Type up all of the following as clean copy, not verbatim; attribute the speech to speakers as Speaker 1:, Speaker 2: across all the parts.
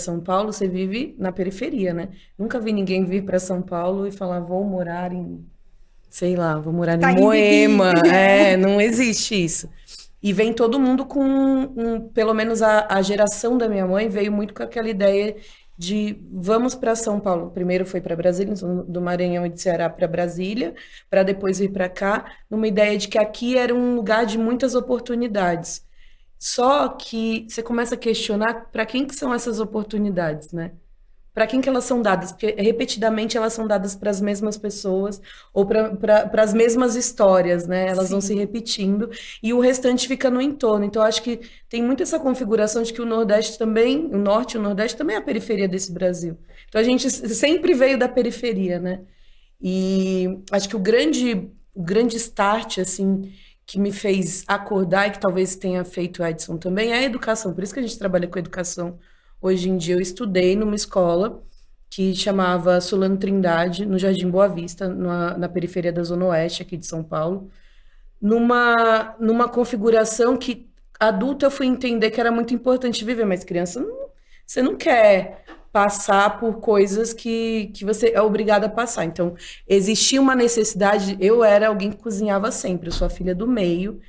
Speaker 1: São Paulo, você vive na periferia, né? Nunca vi ninguém vir para São Paulo e falar, vou morar em, sei lá, vou morar em
Speaker 2: Itaim Bibi.
Speaker 1: Moema. Não existe isso. E vem todo mundo com, pelo menos a geração da minha mãe veio muito com aquela ideia de vamos para São Paulo. Primeiro foi para Brasília, então, do Maranhão e de Ceará para Brasília, para depois vir para cá, numa ideia de que aqui era um lugar de muitas oportunidades. Só que você começa a questionar para quem que são essas oportunidades, né? Para quem que elas são dadas? Porque repetidamente elas são dadas para as mesmas pessoas ou para as mesmas histórias, né? Elas vão se
Speaker 2: Sim.
Speaker 1: repetindo e o restante fica no entorno. Então, eu acho que tem muito essa configuração de que o Nordeste também, o Norte e o Nordeste também é a periferia desse Brasil. Então, a gente sempre veio da periferia, né? E acho que o grande start, assim, que me fez acordar e que talvez tenha feito o Edson também é a educação. Por isso que a gente trabalha com educação. Hoje em dia eu estudei numa escola que chamava Solano Trindade, no Jardim Boa Vista, na periferia da Zona Oeste aqui de São Paulo, numa configuração que adulta eu fui entender que era muito importante viver, mas criança, você não quer passar por coisas que você é obrigada a passar. Então, existia uma necessidade, eu era alguém que cozinhava sempre, eu sou a filha do meio,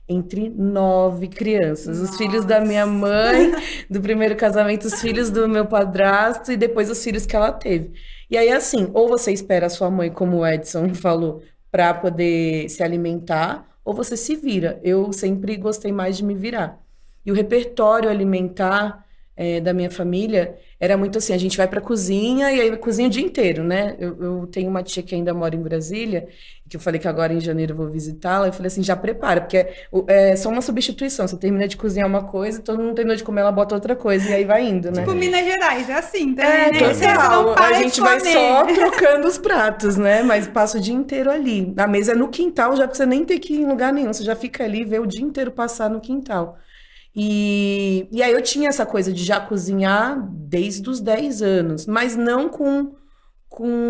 Speaker 1: entre 9 crianças. Os filhos da minha
Speaker 2: Nossa.
Speaker 1: mãe, do primeiro casamento, os filhos do meu padrasto e depois os filhos que ela teve. E aí, assim, ou você espera a sua mãe, como o Edson falou, para poder se alimentar, ou você se vira. Eu sempre gostei mais de me virar. E o repertório alimentar da minha família era muito assim, a gente vai para a cozinha e aí cozinha o dia inteiro, né? Eu tenho uma tia que ainda mora em Brasília, que eu falei que agora em janeiro eu vou visitá-la, eu falei assim, já prepara, porque é só uma substituição, você termina de cozinhar uma coisa, todo mundo terminou de comer, ela bota outra coisa, e aí vai indo, né?
Speaker 2: Tipo Minas Gerais, é assim também, né? Você não
Speaker 1: Total. A
Speaker 2: para de
Speaker 1: gente vai
Speaker 2: comer.
Speaker 1: só trocando os pratos, né? Mas passa o dia inteiro ali. A mesa é no quintal, já precisa nem ter que ir em lugar nenhum. Você já fica ali, vê o dia inteiro passar no quintal. E aí eu tinha essa coisa de já cozinhar desde os 10 anos, mas não com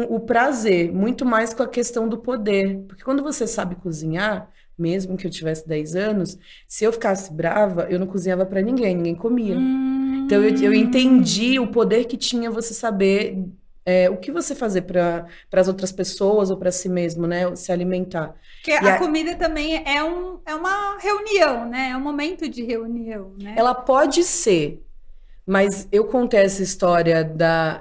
Speaker 1: o prazer, muito mais com a questão do poder. Porque quando você sabe cozinhar, mesmo que eu tivesse 10 anos, se eu ficasse brava, eu não cozinhava para ninguém, ninguém comia. Então eu entendi o poder que tinha você saber o que você fazer para as outras pessoas ou para si mesmo, né? Se alimentar.
Speaker 2: Porque
Speaker 1: E
Speaker 2: a
Speaker 1: a-
Speaker 2: comida também é uma reunião, né? É um momento de reunião, né?
Speaker 1: ela pode ser, mas eu contei essa história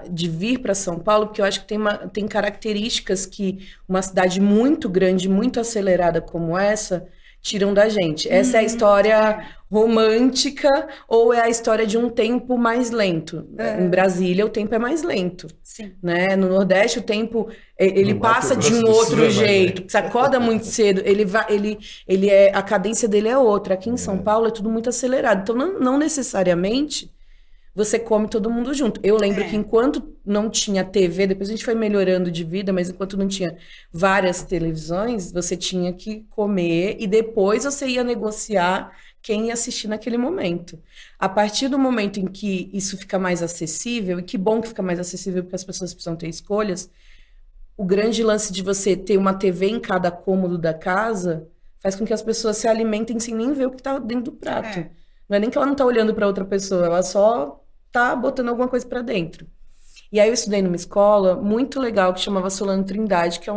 Speaker 1: de vir para São Paulo, porque eu acho que tem características que uma cidade muito grande, muito acelerada como essa, tiram da gente. Essa é a história romântica ou é a história de um tempo mais lento? Em
Speaker 2: É,
Speaker 1: Brasília, o tempo é mais lento.
Speaker 2: sim.
Speaker 1: Né? No Nordeste, o tempo ele
Speaker 3: No Mato
Speaker 1: passa de
Speaker 3: Grosso
Speaker 1: um
Speaker 3: do Sul
Speaker 1: outro
Speaker 3: é mais
Speaker 1: jeito.
Speaker 3: lento.
Speaker 1: Você acorda muito cedo, a cadência dele é outra. Aqui em São Paulo é tudo muito acelerado. Então, não necessariamente você come todo mundo junto. Eu lembro que
Speaker 2: É.
Speaker 1: enquanto não tinha TV, depois a gente foi melhorando de vida, mas enquanto não tinha várias televisões, você tinha que comer e depois você ia negociar quem ia assistir naquele momento. A partir do momento em que isso fica mais acessível, e que bom que fica mais acessível porque as pessoas precisam ter escolhas, o grande lance de você ter uma TV em cada cômodo da casa faz com que as pessoas se alimentem sem nem ver o que está dentro do prato.
Speaker 2: É.
Speaker 1: Não é nem que ela não está olhando para outra pessoa, ela só tá botando alguma coisa para dentro. E aí eu estudei numa escola muito legal que chamava Solano Trindade, que é